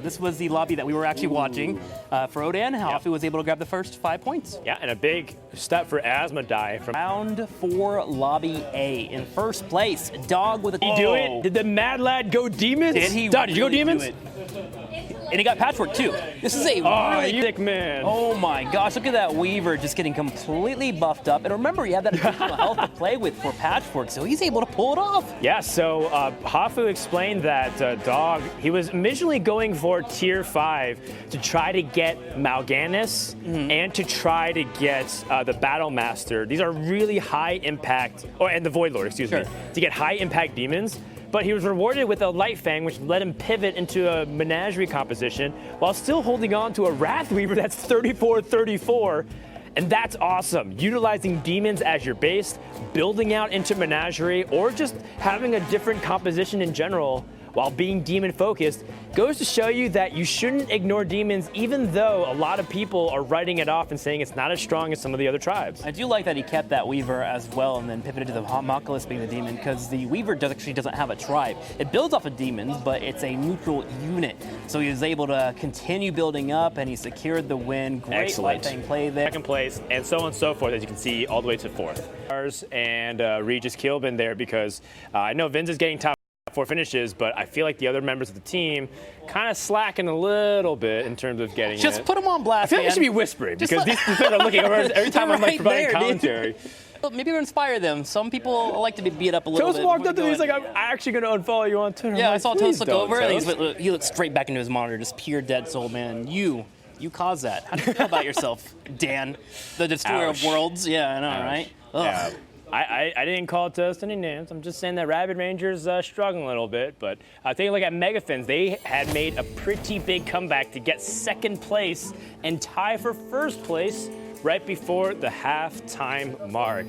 this was the lobby that we were actually watching for Odan. Hafu was able to grab the first 5 points. Yeah, and a big step for Asmodai from round 4, lobby A. In first place, Dog with a... Did he do it? Did the Mad Lad go Demons? Did he? Dog, did you go Demons? And he got Patchwork too. This is a really sick man. Oh my gosh, look at that Weaver just getting completely buffed up. And remember, he had that additional health to play with for Patchwork, so he's able to pull it off. Yeah, so Hafu explained that Dog, he was originally going for tier 5 to try to get Mal'Ganis and to try to get the Battle Master. These are really high impact, and the Void Lord, excuse me, to get high impact demons. But he was rewarded with a Light Fang, which let him pivot into a Menagerie composition while still holding on to a Wrath Weaver that's 34-34. And that's awesome. Utilizing demons as your base, building out into Menagerie, or just having a different composition in general while being demon focused goes to show you that you shouldn't ignore demons, even though a lot of people are writing it off and saying it's not as strong as some of the other tribes. I do like that he kept that Weaver as well and then pivoted to the Homunculus being the demon, because the Weaver actually doesn't have a tribe. It builds off of demons, but it's a neutral unit. So he was able to continue building up and he secured the win. Great Light Fang play there. Second place, and so on and so forth, as you can see, all the way to 4th. And Regis Kilbin there, because I know Vince is getting top 4 finishes, but I feel like the other members of the team kind of slacking a little bit in terms of getting Just put them on blast, I feel like I should be whispering, because these players are looking over every time I'm like providing commentary. Maybe we'll inspire them. Some people like to be beat up a little bit. Toast walked up to me, he's like, I'm actually going to unfollow you on Twitter. Yeah, I saw Toast look over, and he looked straight back into his monitor, just pure dead soul, man. You caused that. How do you feel about yourself, Dan, the destroyer of worlds? Yeah, I know, right? Yeah. I didn't call Toast any names. I'm just saying that Rabid Ranger's struggling a little bit. But taking a look at Megafins, they had made a pretty big comeback to get 2nd place and tie for 1st place right before the halftime mark.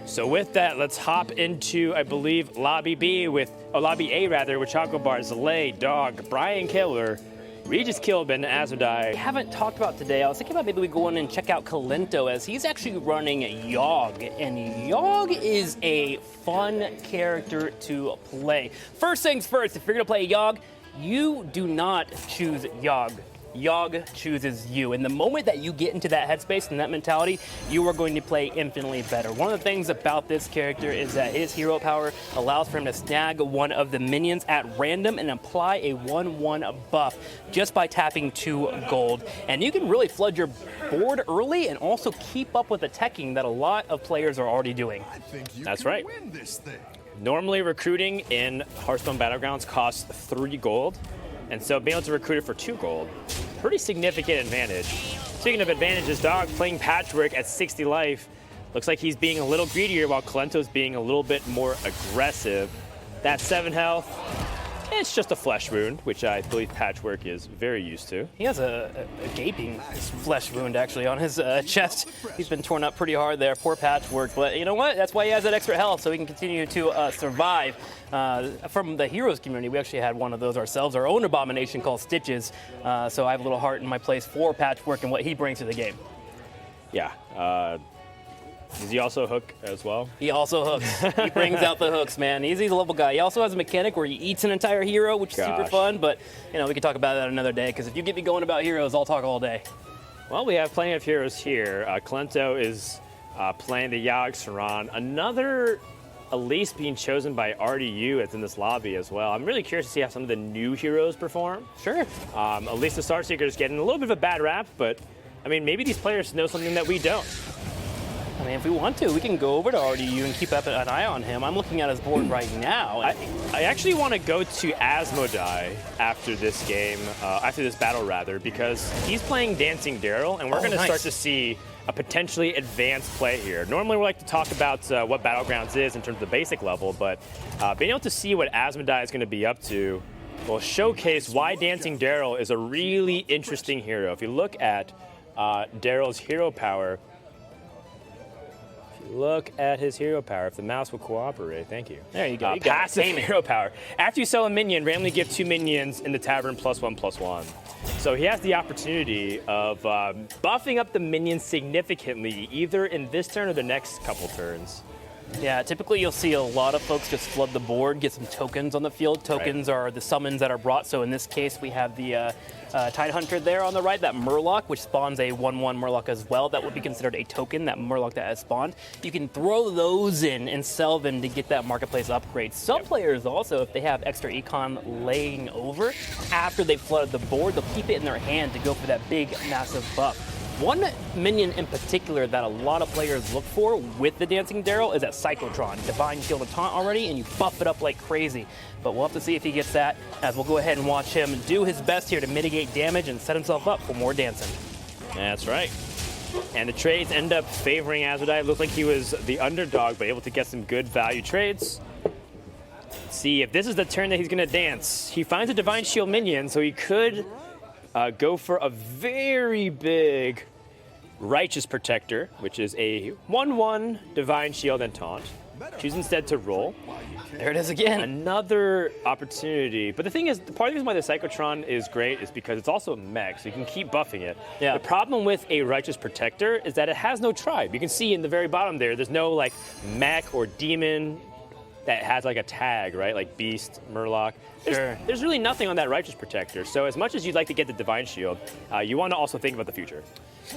So with that, let's hop into, I believe, Lobby A with Chocobar, Zalay, Dog, Brian Killer, Regis Kilbin, Asmodai. We haven't talked about today. I was thinking about maybe we go in and check out Kalento, as he's actually running Yogg, and Yogg is a fun character to play. First things first, if you're gonna play Yogg, you do not choose Yogg. Yogg chooses you. And the moment that you get into that headspace and that mentality, you are going to play infinitely better. One of the things about this character is that his hero power allows for him to snag one of the minions at random and apply a 1/1 buff just by tapping 2 gold. And you can really flood your board early and also keep up with the teching that a lot of players are already doing. That's right. Normally recruiting in Hearthstone Battlegrounds costs 3 gold. And so being able to recruit it for 2 gold, pretty significant advantage. Speaking of advantages, Dog playing Patchwork at 60 life. Looks like he's being a little greedier while Kalento's being a little bit more aggressive. That 7 health, it's just a flesh wound, which I believe Patchwork is very used to. He has a gaping flesh wound actually on his chest. He's been torn up pretty hard there, poor Patchwork. But you know what? That's why he has that extra health, so he can continue to survive. From the Heroes community, we actually had one of those ourselves, our own abomination called Stitches. So I have a little heart in my place for Patchwork and what he brings to the game. Yeah. Does he also hook as well? He also hooks. He brings out the hooks, man. He's a level guy. He also has a mechanic where he eats an entire hero, which is super fun. But you know, we can talk about that another day, because if you get me going about heroes, I'll talk all day. Well, we have plenty of heroes here. Kalento is playing the Yogg Saran. Another Elise being chosen by RDU that's in this lobby as well. I'm really curious to see how some of the new heroes perform. Sure. Elise the Starseeker is getting a little bit of a bad rap, but I mean, maybe these players know something that we don't. I mean, if we want to, we can go over to RDU and keep up an eye on him. I'm looking at his board right now. I actually want to go to Asmodai after this game, after this battle rather, because he's playing Dancing Daryl, and we're going to start to see a potentially advanced play here. Normally we like to talk about what Battlegrounds is in terms of the basic level, but being able to see what Asmodai is going to be up to will showcase why Dancing Daryl is a really interesting hero. If you look at Daryl's hero power, look at his hero power. If the mouse will cooperate, thank you. There you go. Passive hero power. After you sell a minion, randomly give 2 minions in the tavern +1/+1. So he has the opportunity of buffing up the minions significantly, either in this turn or the next couple turns. Yeah, typically you'll see a lot of folks just flood the board, get some tokens on the field. Tokens are the summons that are brought. So in this case, we have the Tidehunter there on the right, that Murloc, which spawns a 1/1 Murloc as well. That would be considered a token, that Murloc that has spawned. You can throw those in and sell them to get that marketplace upgrade. Some players also, if they have extra econ laying over, after they've flooded the board, they'll keep it in their hand to go for that big, massive buff. One minion in particular that a lot of players look for with the Dancing Daryl is that Cyclotron. Divine Shield and Taunt already, and you buff it up like crazy. But we'll have to see if he gets that, as we'll go ahead and watch him do his best here to mitigate damage and set himself up for more dancing. That's right. And the trades end up favoring Azudai. It looked like he was the underdog, but able to get some good value trades. Let's see if this is the turn that he's going to dance. He finds a Divine Shield minion, so he could go for a very big Righteous Protector, which is a 1/1 Divine Shield and Taunt. Choose instead to roll. There it is again. Another opportunity. But the thing is, part of the reason why the Cyclotron is great is because it's also a mech, so you can keep buffing it. Yeah. The problem with a Righteous Protector is that it has no tribe. You can see in the very bottom there's no like mech or demon that has like a tag, right? Like Beast, Murloc. There's really nothing on that Righteous Protector. So as much as you'd like to get the Divine Shield, you want to also think about the future.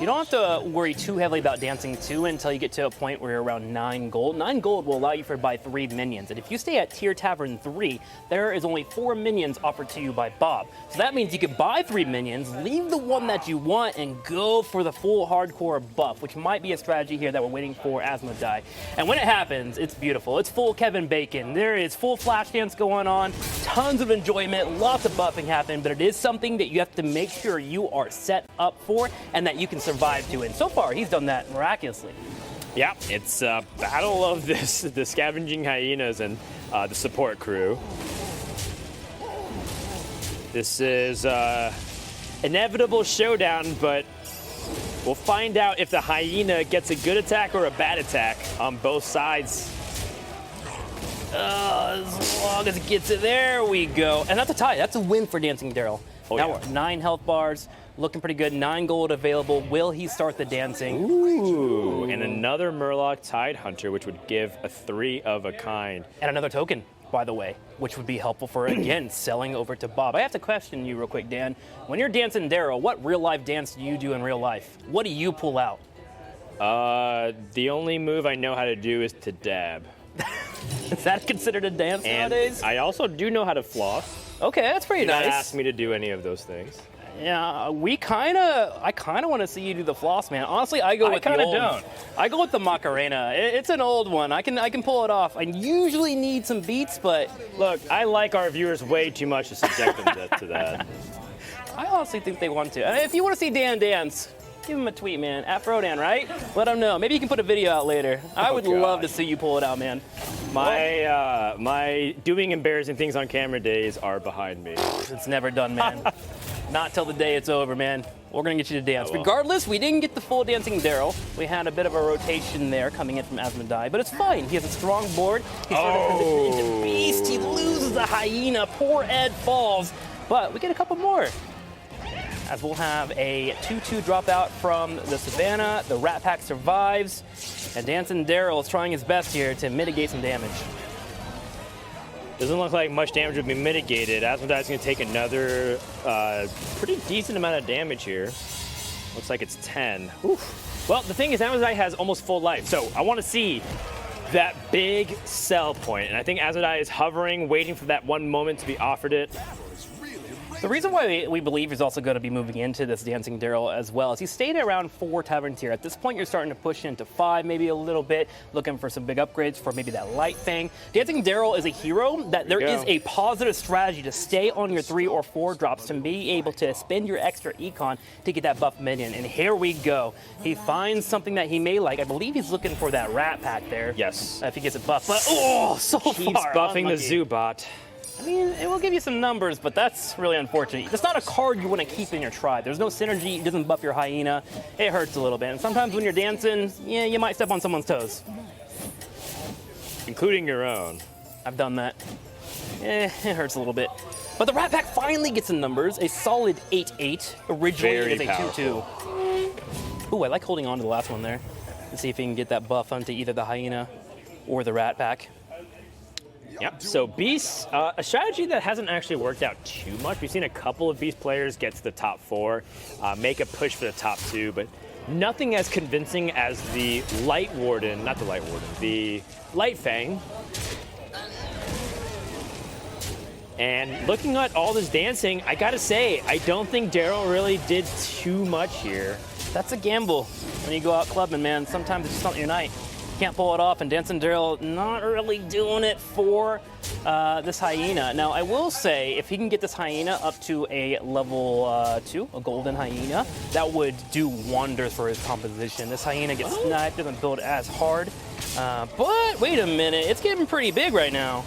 You don't have to worry too heavily about dancing 2 until you get to a point where you're around 9 gold. 9 gold will allow you to buy 3 minions. And if you stay at Tier Tavern 3, there is only 4 minions offered to you by Bob. So that means you could buy 3 minions, leave the one that you want, and go for the full hardcore buff, which might be a strategy here that we're waiting for Asmodai. And when it happens, it's beautiful. It's full Kevin Bacon. There is full flash dance going on, tons of enjoyment, lots of buffing happening, but it is something that you have to make sure you are set up for and that you can survive to. And so far, he's done that miraculously. Yeah, it's a battle of the scavenging hyenas and the support crew. This is inevitable showdown, but we'll find out if the hyena gets a good attack or a bad attack on both sides. As long as it gets it, there we go. And that's a tie. That's a win for Dancing Daryl. Now we're 9 health bars, looking pretty good. 9 gold available. Will he start the dancing? Ooh, and another Murloc Tidehunter, which would give a 3 of a kind. And another token, by the way, which would be helpful for, again, selling over to Bob. I have to question you real quick, Dan. When you're Dancing Daryl, what real-life dance do you do in real life? What do you pull out? The only move I know how to do is to dab. Is that considered a dance nowadays? I also do know how to floss. Okay, that's pretty nice. Don't ask me to do any of those things. Yeah, I kind of want to see you do the floss, man. Honestly, I go with the old. I go with the Macarena. It's an old one. I can pull it off. I usually need some beats, but look, I like our viewers way too much to subject them to that. I honestly think they want to. And if you want to see Dan dance, give him a tweet, man. At Frodan, right? Let him know. Maybe you can put a video out later. I would love to see you pull it out, man. My doing embarrassing things on camera days are behind me. It's never done, man. Not till the day it's over, man. We're going to get you to dance. Regardless, we didn't get the full Dancing Daryl. We had a bit of a rotation there coming in from Asmodai, but it's fine. He has a strong board. He's sort of transitioned into Beast. He loses the Hyena. Poor Ed falls, but we get a couple more. As we'll have a 2-2 dropout from the Savannah. The Rat Pack survives, and Dancing Daryl is trying his best here to mitigate some damage. Doesn't look like much damage would be mitigated. Asmodai's going to take another pretty decent amount of damage here. Looks like it's 10. Oof. Well, the thing is, Asmodai has almost full life, so I want to see that big sell point. And I think Asmodai is hovering, waiting for that one moment to be offered it. The reason why we believe he's also going to be moving into this Dancing Daryl as well is he's stayed around 4 taverns here. At this point, you're starting to push into 5, maybe a little bit, looking for some big upgrades for maybe that light thing. Dancing Daryl is a hero that there is a positive strategy to stay on your 3 or 4 drops to be able to spend your extra econ to get that buff minion. And here we go. He finds something that he may like. I believe he's looking for that Rat Pack there. Yes. If he gets it buffed. But, so keeps far buffing unlucky. the Zubat. I mean, it will give you some numbers, but that's really unfortunate. It's not a card you want to keep in your tribe. There's no synergy. It doesn't buff your Hyena. It hurts a little bit. And sometimes when you're dancing, yeah, you might step on someone's toes. Including your own. I've done that. It hurts a little bit. But the Rat Pack finally gets some numbers. A solid 8-8. Originally, it is a 2-2. Ooh, I like holding on to the last one there. Let's see if he can get that buff onto either the Hyena or the Rat Pack. Yep. So Beast, a strategy that hasn't actually worked out too much. We've seen a couple of Beast players get to the top 4, make a push for the top 2, but nothing as convincing as the Light Warden, not the Light Warden, the Light Fang. And looking at all this dancing, I gotta say, I don't think Daryl really did too much here. That's a gamble when you go out clubbing, man. Sometimes it's just not your night. Can't pull it off, and Dancing Daryl not really doing it for this Hyena. Now, I will say, if he can get this Hyena up to a level 2, a Golden Hyena, that would do wonders for his composition. This Hyena gets sniped, doesn't build as hard. But wait a minute, it's getting pretty big right now.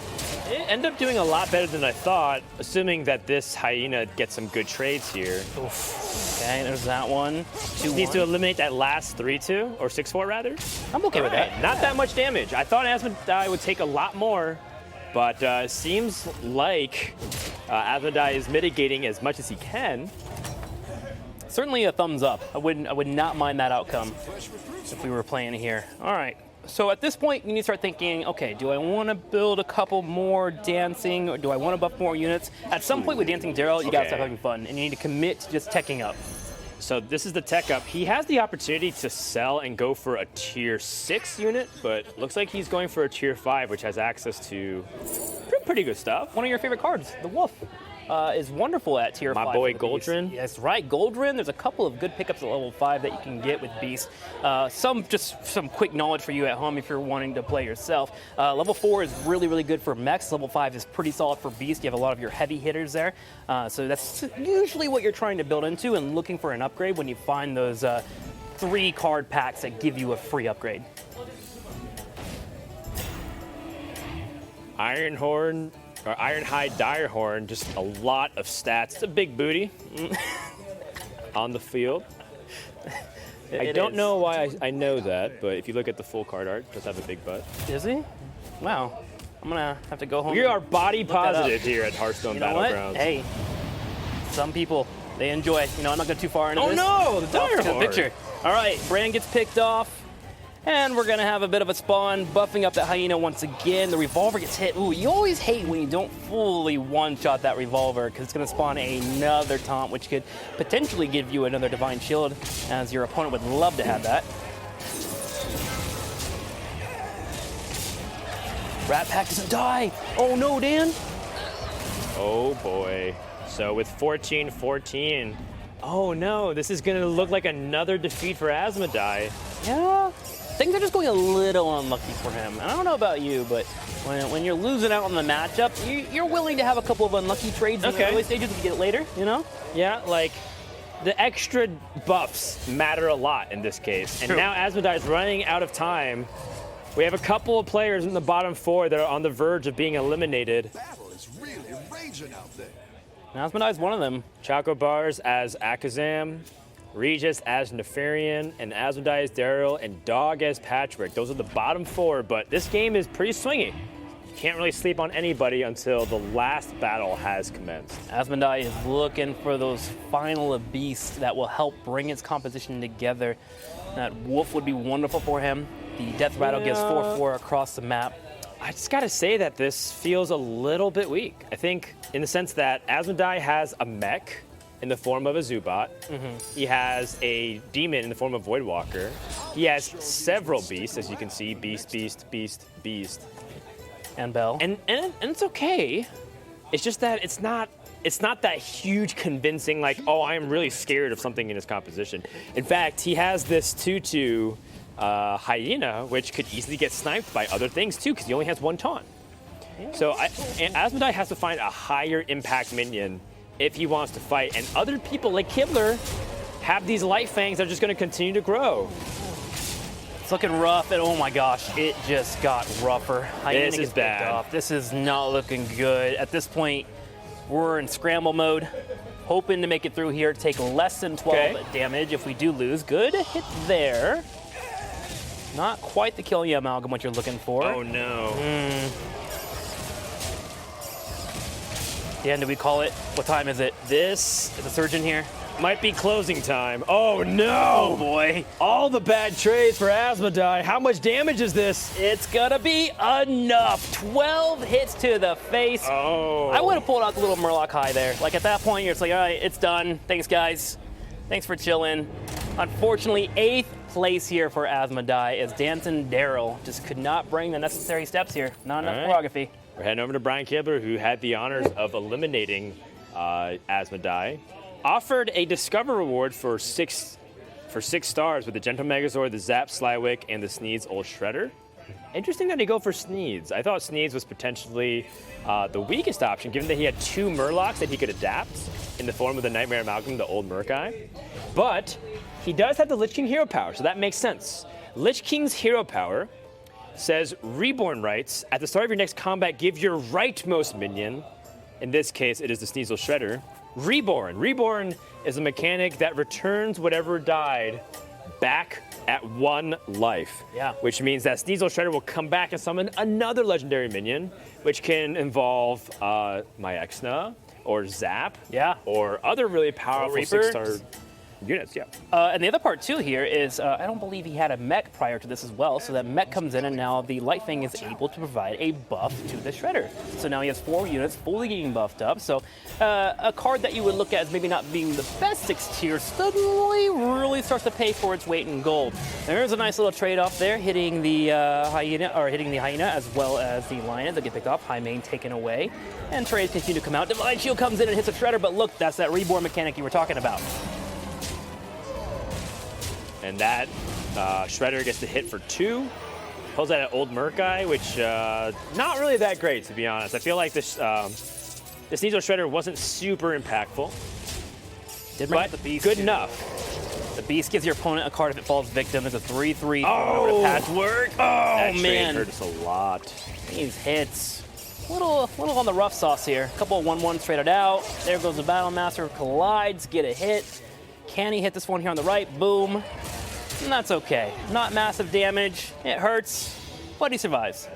It ended up doing a lot better than I thought, assuming that this Hyena gets some good trades here. Oof. Okay, there's that one. Needs to eliminate that last 3-2, or 6-4 rather. I'm okay with that. Not that much damage. I thought Asmodai would take a lot more, but it seems like Asmodai is mitigating as much as he can. Certainly a thumbs up. I would not mind that outcome if we were playing here. All right. So at this point, you need to start thinking, okay, do I want to build a couple more dancing, or do I want to buff more units? At some point with Dancing Daryl, you got to start having fun, and you need to commit to just teching up. So this is the tech up. He has the opportunity to sell and go for a tier 6 unit, but looks like he's going for a tier 5, which has access to pretty good stuff. One of your favorite cards, the Wolf. Is wonderful at tier 5. My boy Goldrin. That's right, Goldrin. There's a couple of good pickups at level 5 that you can get with Beast. Some quick knowledge for you at home if you're wanting to play yourself. Level 4 is really, really good for mechs. Level 5 is pretty solid for Beast. You have a lot of your heavy hitters there. So that's usually what you're trying to build into and looking for an upgrade when you find those 3 card packs that give you a free upgrade. Ironhide Direhorn, just a lot of stats. It's a big booty on the field. I don't know why I know that, but if you look at the full card art, it does have a big butt. Is he? Wow. I'm going to have to go home. We are body positive here at Hearthstone Battlegrounds. Hey, some people, they enjoy it. You know, I'm not going too far into this. Oh no, the Direhorn. Picture. All right, Brand gets picked off. And we're going to have a bit of a spawn, buffing up that Hyena once again. The Revolver gets hit. Ooh, you always hate when you don't fully one-shot that Revolver, because it's going to spawn another taunt, which could potentially give you another Divine Shield, as your opponent would love to have that. Rat Pack doesn't die. Oh no, Dan. Oh boy. So with 14-14, oh no, this is going to look like another defeat for Asmodai. Yeah. Things are just going a little unlucky for him. And I don't know about you, but when you're losing out on the matchup, you're willing to have a couple of unlucky trades in the early stages if you get it later, you know? Yeah, like the extra buffs matter a lot in this case. And now Asmodai is running out of time. We have a couple of players in the bottom 4 that are on the verge of being eliminated. Battle is really raging out there. Asmodai is one of them. Choco Bars as Akazam, Regis as Nefarian, and Asmodai as Daryl, and Dog as Patchwork. Those are the bottom 4, but this game is pretty swingy. You can't really sleep on anybody until the last battle has commenced. Asmodai is looking for those final beasts that will help bring its composition together. That Wolf would be wonderful for him. The Death Rattle gives 4/4 across the map. I just gotta say that this feels a little bit weak. I think in the sense that Asmodai has a mech in the form of a Zubat. He has a demon in the form of Voidwalker. He has several beasts, as you can see, beast, beast. And Bell. And it's okay. It's just that it's not that huge convincing, like, oh, I'm really scared of something in his composition. In fact, he has this 2/2 Hyena, which could easily get sniped by other things too, because he only has 1 taunt. Yeah. So Asmodai has to find a higher impact minion if he wants to fight, and other people like Kibler have these light fangs that are just going to continue to grow. It's looking rough, and oh my gosh, it just got rougher. This is bad. This is not looking good. At this point, we're in scramble mode, hoping to make it through here, take less than 12 damage if we do lose. Good hit there. Not quite the kill you, Amalgam, what you're looking for. Oh no. Dan, do we call it? What time is it? This Is the surgeon here? Might be closing time. Oh, no. Oh, boy. All the bad trades for Asmodee. How much damage is this? It's gonna be enough. 12 hits to the face. Oh. I would have pulled out the little Murloc High there. Like, at that point, you're just like, all right, it's done. Thanks, guys. Thanks for chilling. Unfortunately, 8th place here for Asmodee as Danson Daryl just could not bring the necessary steps here. Not enough choreography. We're heading over to Brian Kibler, who had the honors of eliminating Asmodee. Offered a Discover reward for six stars with the Gentle Megazord, the Zap Slywick, and the Sneeds Old Shredder. Interesting that he go for Sneeds. I thought Sneeds was potentially the weakest option, given that he had 2 Murlocs that he could adapt in the form of the Nightmare Amalgam, the old Murkai. But he does have the Lich King Hero Power, so that makes sense. Lich King's Hero Power says Reborn Rights. At the start of your next combat, give your rightmost minion, in this case it is the Sneasel Shredder, Reborn. Reborn is a mechanic that returns whatever died back at 1 life. Yeah. Which means that Sneasel Shredder will come back and summon another legendary minion, which can involve Myexna or Zap. Yeah. Or other really powerful Reaper. 6-star units, yeah. And the other part, too, here is I don't believe he had a mech prior to this as well, so that mech comes in, and now the Light Fang is able to provide a buff to the Shredder. So now he has 4 units fully getting buffed up. So a card that you would look at as maybe not being the best 6 tier suddenly really starts to pay for its weight in gold. There's a nice little trade-off there, hitting the Hyena as well as the Lioness that get picked off. High main taken away. And trades continue to come out. Divine Shield comes in and hits a Shredder, but look, that's that Reborn mechanic you were talking about. And that Shredder gets to hit for 2. Pulls out an old Murkai, which not really that great, to be honest. I feel like this Sneasel Shredder wasn't super impactful. Did bring But up the Beast, good too. enough. The Beast gives your opponent a card if it falls victim. There's a 3/3 Oh! patchwork. Oh, That trade man. hurt us a lot. These hits. A little on the rough sauce here. A couple of 1/1s traded out. There goes the Battle Master. Collides, get a hit. Can he hit this one here on the right? Boom. And that's okay. Not massive damage. It hurts, but he survives.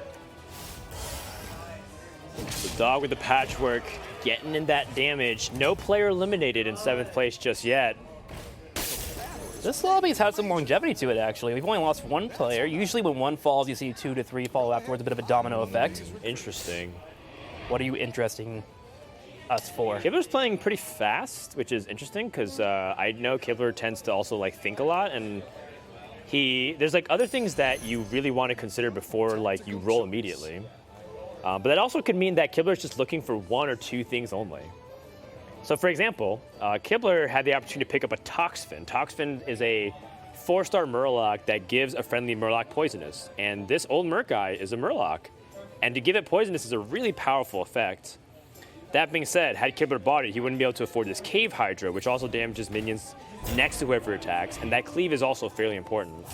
The dog with the patchwork getting in that damage. No player eliminated in 7th place just yet. This lobby's had some longevity to it, actually. We've only lost 1 player. Usually when 1 falls, you see 2 to 3 follow afterwards, a bit of a domino effect. Interesting. What are you interesting us for? Kibler's playing pretty fast, which is interesting because I know Kibler tends to also like think a lot, and there's like other things that you really want to consider before like you roll immediately. But that also could mean that Kibler's just looking for 1 or 2 things only. So for example, Kibler had the opportunity to pick up a Toxfin. Toxfin is a 4-star Murloc that gives a friendly Murloc poisonous, and this old Murkai is a Murloc, and to give it poisonous is a really powerful effect. That being said, had Kibler bought it, he wouldn't be able to afford this Cave Hydra, which also damages minions next to whoever attacks, and that cleave is also fairly important.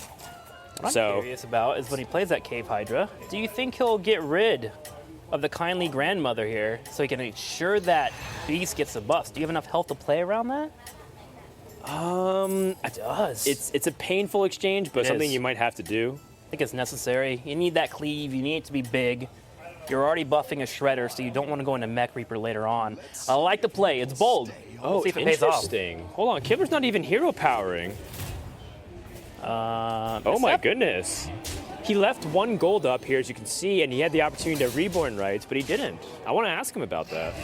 What I'm curious about is when he plays that Cave Hydra, do you think he'll get rid of the kindly grandmother here so he can ensure that Beast gets a buff? Do you have enough health to play around that? It does. It's a painful exchange, but It something is. you might have to do. I think it's necessary. You need that cleave. You need it to be big. You're already buffing a Shredder, so you don't want to go into Mech Reaper later on. I like the play. It's bold. Let's see if it pays off. Interesting. Hold on, Kibler's not even hero powering. Oh my goodness. He left 1 gold up here, as you can see, and he had the opportunity to Reborn Rights, but he didn't. I want to ask him about that.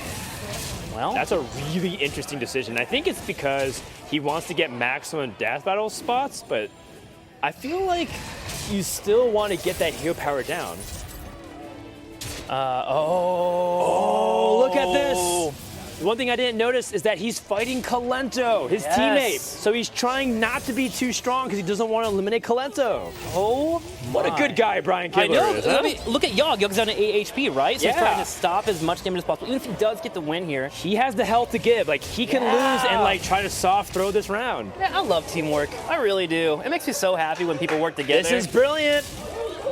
Well, That's a really interesting decision. I think it's because he wants to get maximum death battle spots, but I feel like you still want to get that hero power down. Oh, look at this. One thing I didn't notice is that he's fighting Kalento, his teammate. So he's trying not to be too strong because he doesn't want to eliminate Kalento. Oh, What a good guy Brian Kibler I know. is, huh? I mean, look at Yogg. Yogg's down to 8 HP, right? So he's Yeah. trying to stop as much damage as possible. Even if he does get the win here. He has the health to give. Like, he can lose and, like, try to soft throw this round. Yeah, I love teamwork. I really do. It makes me so happy when people work together. This is brilliant.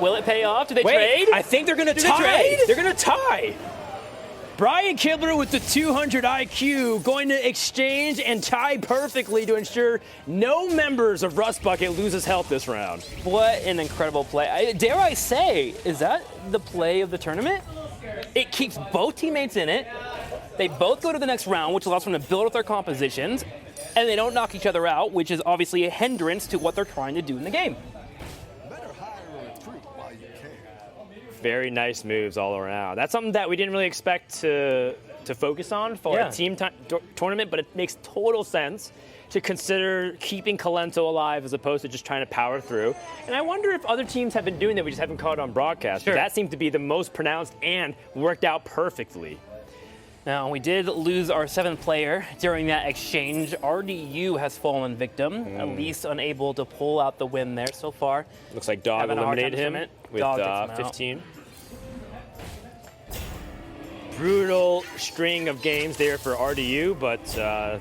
Will it pay off? Do they Wait, trade? I think they're going to Do they tie. trade? They're going to tie. Brian Kibler with the 200 IQ going to exchange and tie perfectly to ensure no members of Rust Bucket loses health this round. What an incredible play. Dare I say, is that the play of the tournament? It keeps both teammates in it. They both go to the next round, which allows them to build up their compositions. and they don't knock each other out, which is obviously a hindrance to what they're trying to do in the game. Better hire a recruit while you can. Very nice moves all around. That's something that we didn't really expect to focus on for a team tournament, but it makes total sense to consider keeping Kalento alive as opposed to just trying to power through. And I wonder if other teams have been doing that, we just haven't caught it on broadcast. Sure. That seemed to be the most pronounced and worked out perfectly. Now, we did lose our 7th player during that exchange. RDU has fallen victim, at least unable to pull out the win there so far. Looks like Dog Having a hard time eliminated him from it. with Dog takes him out. 15. Brutal string of games there for RDU, but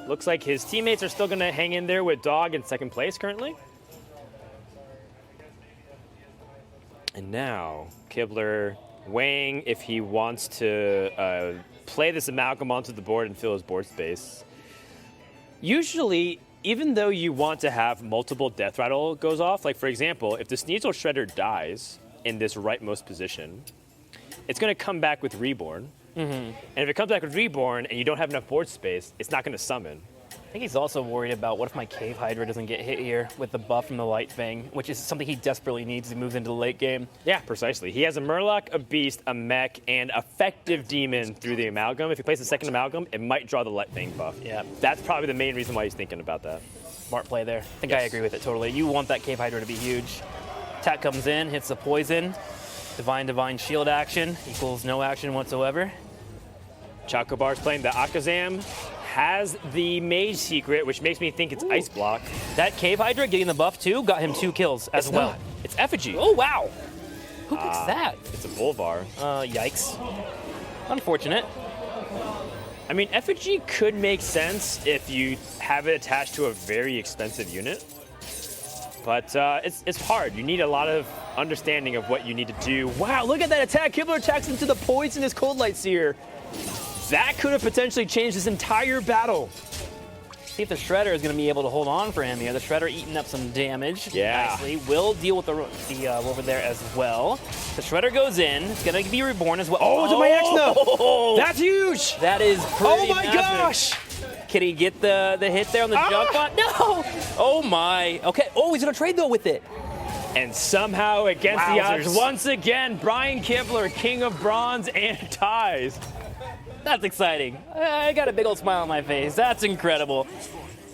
looks like his teammates are still going to hang in there with Dog in 2nd place currently. And now, Kibler weighing if he wants to play this amalgam onto the board and fill his board space. Usually, even though you want to have multiple death rattle goes off, like for example, if the Sneasel Shredder dies in this rightmost position, it's going to come back with Reborn. And if it comes back with Reborn and you don't have enough board space, it's not going to summon. I think he's also worried about what if my Cave Hydra doesn't get hit here with the buff from the Light Fang, which is something he desperately needs as he moves into the late game. Yeah, precisely. He has a Murloc, a Beast, a Mech, and Effective Demon through the Amalgam. If he plays the 2nd Amalgam, it might draw the Light Fang buff. Yeah. That's probably the main reason why he's thinking about that. Smart play there. I think I agree with it totally. You want that Cave Hydra to be huge. Attack comes in, hits the poison. Divine shield action equals no action whatsoever. Chocobar's playing the Akazam, has the Mage Secret, which makes me think it's Ice Block. That Cave Hydra getting the buff too got him 2 kills as It's well. not. It's Effigy. Oh, wow. Who picks that? It's a Volvar. Yikes. Unfortunate. I mean, Effigy could make sense if you have it attached to a very expensive unit. But it's hard. You need a lot of understanding of what you need to do. Wow, look at that attack. Kibler attacks into the poisonous Cold Light Seer. That could have potentially changed this entire battle. See if the Shredder is going to be able to hold on for him here. The Shredder eating up some damage nicely. Will deal with the over there as well. The Shredder goes in. It's going to be reborn as well. Oh, it's my X now. That's huge. That is pretty Oh my massive. gosh. Can he get the hit there on the junk bot? No! Oh my. Okay. Oh, he's going to trade though with it. And somehow against the odds, Wowzers. once again, Brian Kibler, King of Bronze and ties. That's exciting. I got a big old smile on my face. That's incredible.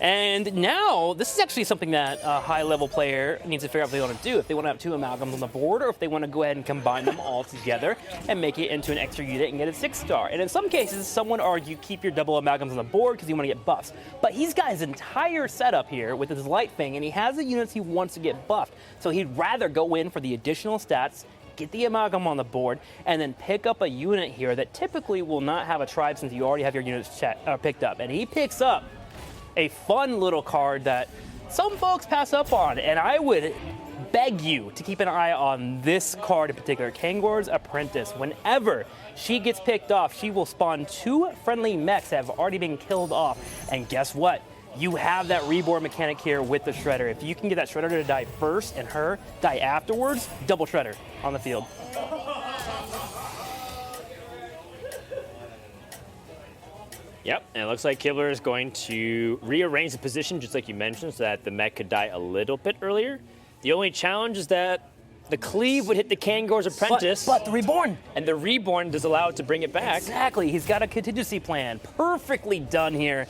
And now, this is actually something that a high-level player needs to figure out what they want to do. If they want to have 2 amalgams on the board, or if they want to go ahead and combine them all together and make it into an extra unit and get a 6-star. And in some cases, some would argue keep your double amalgams on the board because you want to get buffs. But he's got his entire setup here with his Light Fang, and he has the units he wants to get buffed. So he'd rather go in for the additional stats, get the amalgam on the board, and then pick up a unit here that typically will not have a tribe since you already have your units picked up. And he picks up a fun little card that some folks pass up on, and I would beg you to keep an eye on this card in particular, Kangor's Apprentice. Whenever she gets picked off, she will spawn 2 friendly mechs that have already been killed off, and guess what? You have that reborn mechanic here with the Shredder. If you can get that Shredder to die first and her die afterwards, double Shredder on the field. Yep, and it looks like Kibler is going to rearrange the position, just like you mentioned, so that the mech could die a little bit earlier. The only challenge is that the cleave would hit the Kangor's Apprentice. But the reborn. And the Reborn does allow it to bring it back. Exactly. He's got a contingency plan. Perfectly done here.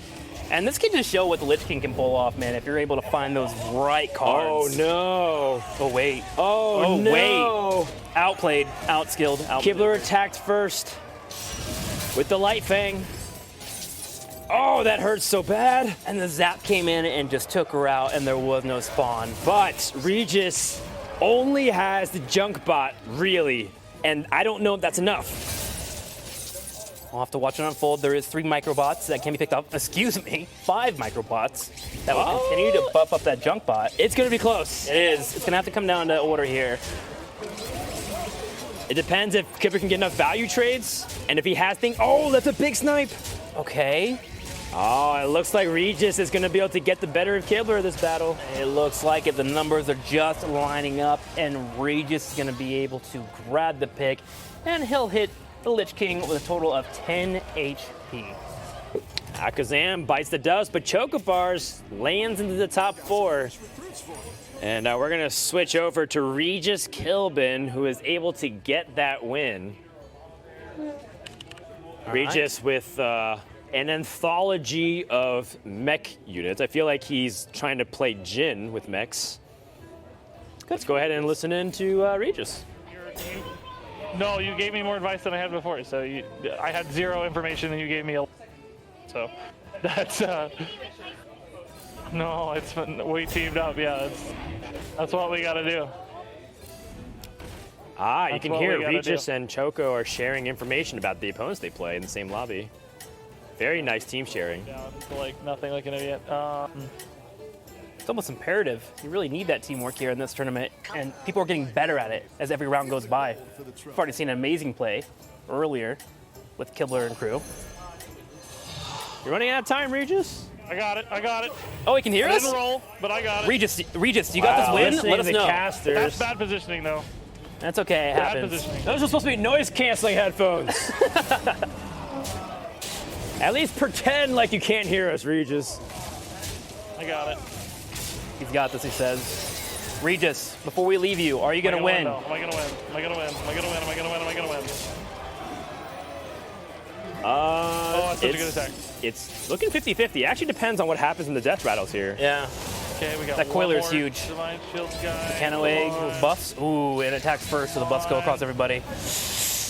And this can just show what the Lich King can pull off, man, if you're able to find those right cards. Oh, no. Oh, wait. Oh, no. Wait. Outplayed, outskilled, outplayed. Kibler attacked first with the Light Fang. Oh, that hurts so bad. And the Zap came in and just took her out, and there was no spawn. But Regis only has the junk bot, really. And I don't know if that's enough. We'll have to watch it unfold. There is 3 microbots that can be picked up. Excuse me, 5 microbots that will continue to buff up that junk bot. It's going to be close. It is. It's going to have to come down to order here. It depends if Kibler can get enough value trades. And if he has things. Oh, that's a big snipe. Okay. Oh, it looks like Regis is going to be able to get the better of Kibler this battle. It looks like it. The numbers are just lining up, and Regis is going to be able to grab the pick, and he'll hit the Lich King with a total of 10 HP. Alakazam bites the dust, but Chocobars lands into the top 4. And we're going to switch over to Regis Kilbin, who is able to get that win. Regis with an anthology of mech units. I feel like he's trying to play Jin with mechs. Let's go ahead and listen in to Regis. No, you gave me more advice than I had before. So I had 0 information and you gave me a. So that's no, we teamed up. Yeah, that's what we got to do. You can hear Regis and Choco are sharing information about the opponents they play in the same lobby. Very nice team sharing. Yeah, like nothing like an idiot. It's almost imperative. You really need that teamwork here in this tournament, and people are getting better at it as every round goes by. We've already seen an amazing play earlier with Kibler and crew. You're running out of time, Regis. I got it. Oh, he can hear I us? didn't roll, but I got it. Regis, you got this win? Listening Let us to know. Casters. That's bad positioning, though. That's okay, it Bad happens. positioning. Those are supposed to be noise-canceling headphones. At least pretend like you can't hear us, Regis. I got it. He's got this, he says. Regis, before we leave you, are you going to win? Am I going to win? Am I going to win? Am I going to win? Am I going to win? Am I going to win? Oh, that's such a good attack. It's looking 50-50. Actually depends on what happens in the death rattles here. Yeah. Okay, we got That one Coiler is more huge. Divine Shield guy. Cano egg with buffs. Ooh, it attacks first, so the buffs go across everybody.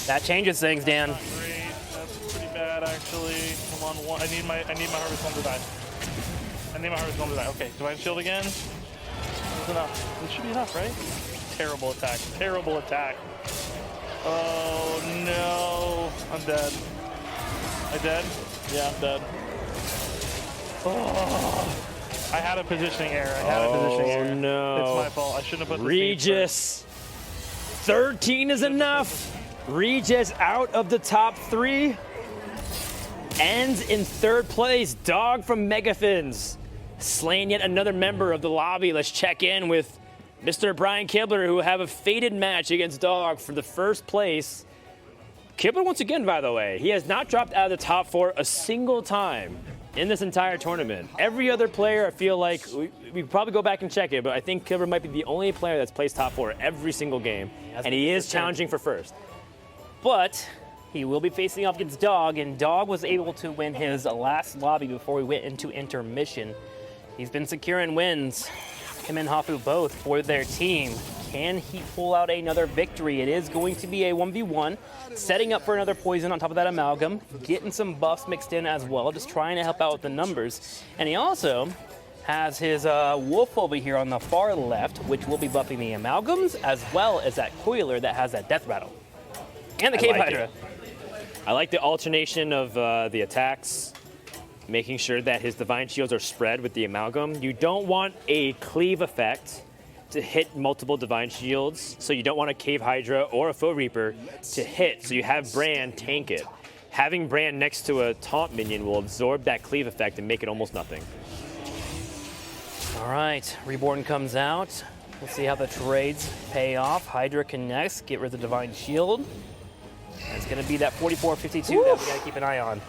That changes things, Dan. Great. That's pretty bad, actually. Come on, I need my Harvest One to die. I need my Harvest One to die. Okay, Divine Shield again. That's enough. This should be enough, right? Terrible attack. Terrible attack. Oh, no. I'm dead. I dead? Yeah, I'm dead. Oh. I had a positioning error. Oh, no. It's my fault. I shouldn't have put the Regis. 13 is enough. Regis out of the top 3. Ends in 3rd place. Dog from Megafins. Slaying yet another member of the lobby. Let's check in with Mr. Brian Kibler, who will have a fated match against Dog for the 1st place. Kibler, once again, by the way, he has not dropped out of the top 4 a single time in this entire tournament. Every other player, I feel like, we could probably go back and check it, but I think Kibler might be the only player that's placed top 4 every single game, and he is challenging for 1st. But he will be facing off against Dog, and Dog was able to win his last lobby before we went into intermission. He's been securing wins, him and Hafu both, for their team. Can he pull out another victory? It is going to be a 1v1, setting up for another poison on top of that amalgam, getting some buffs mixed in as well, just trying to help out with the numbers. And he also has his wolf over here on the far left, which will be buffing the amalgams, as well as that Coiler that has that death rattle. And the Cave Hydra. I like the alternation of the attacks, making sure that his Divine Shields are spread with the amalgam. You don't want a cleave effect to hit multiple Divine Shields, so you don't want a Cave Hydra or a Foe Reaper to hit, so you have Brand tank it. Having Brand next to a taunt minion will absorb that cleave effect and make it almost nothing. All right, Reborn comes out. We'll see how the trades pay off. Hydra connects, get rid of the Divine Shield. And it's gonna be that 44-52 that we gotta keep an eye on.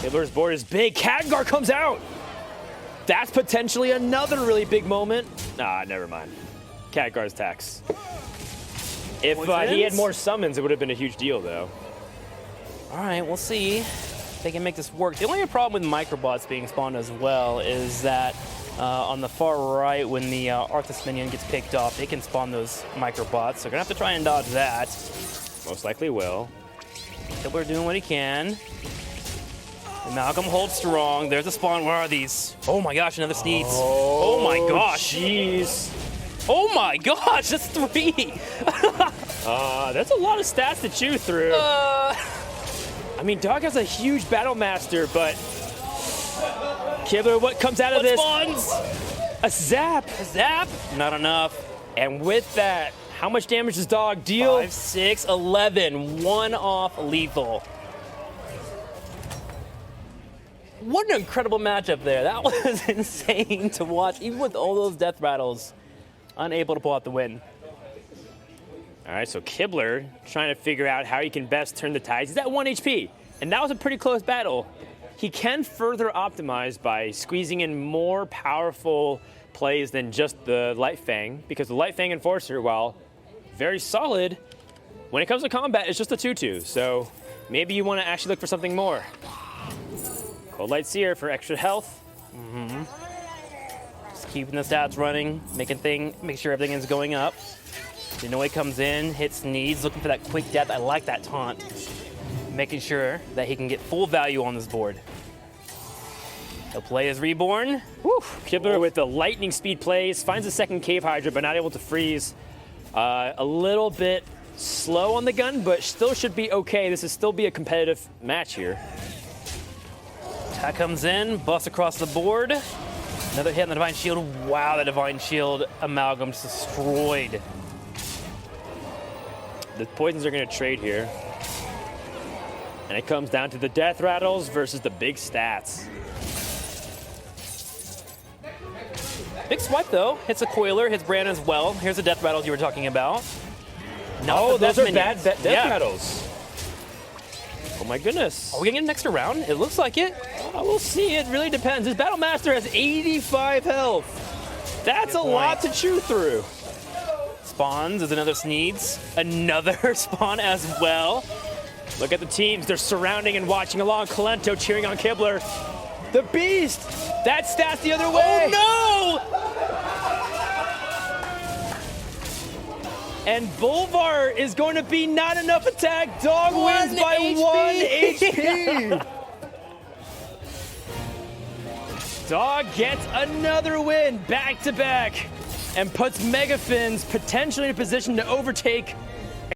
Kibler's board is big. Khadgar comes out. That's potentially another really big moment. Nah, never mind. Khadgar's tax. If he had more summons, it would have been a huge deal, though. All right, we'll see if they can make this work. The only problem with microbots being spawned as well is that on the far right, when the Arthas minion gets picked off, they can spawn those microbots. So we're gonna have to try and dodge that. Most likely will. Kibler doing what he can. Malcolm holds strong. There's a spawn. Where are these? Oh my gosh, another Sneeds. Oh my gosh. Jeez. Oh my gosh, that's 3. That's a lot of stats to chew through. I mean, Dog has a huge Battle Master, but Kibler, what comes out of this? Spawns? A zap. A zap? Not enough. And with that, how much damage does Dog deal? 5, 6, 11. 1 off lethal. What an incredible matchup there. That was insane to watch, even with all those death rattles, unable to pull out the win. All right, so Kibler trying to figure out how he can best turn the tides. He's at 1 HP, and that was a pretty close battle. he can further optimize by squeezing in more powerful plays than just the Light Fang, because the Light Fang Enforcer, while very solid, when it comes to combat, it's just a 2-2. So maybe you want to actually look for something more. Cold Light Seer for extra health. Just keeping the stats running, make sure everything is going up. Denoy comes in, hits needs, looking for that quick death. I like that taunt. Making sure that he can get full value on this board. He'll play his Reborn. Whew. Kibler with the lightning speed plays, finds a second Cave Hydra, but not able to freeze. A little bit slow on the gun, but still should be okay. This will still be a competitive match here. Attack comes in, busts across the board. Another hit on the Divine Shield. Wow, that Divine Shield amalgam just destroyed. The poisons are going to trade here. And it comes down to the death rattles versus the big stats. Big swipe though, hits a Coiler, hits Brand as well. Here's the death rattles you were talking about. Oh, those are bad minions. death rattles. Oh my goodness. Are we gonna get an extra round? It looks like it. We'll see, it really depends. His Battle Master has 85 health. That's a lot to chew through. Spawns is another Sneeds. Another spawn as well. Look at the teams, they're surrounding and watching along. Kalento cheering on Kibler. The Beast! That stats the other way! Oh no! And Bolvar is going to be not enough attack. Dog wins by 1 HP. Dog gets another win back to back and puts Megafins potentially in a position to overtake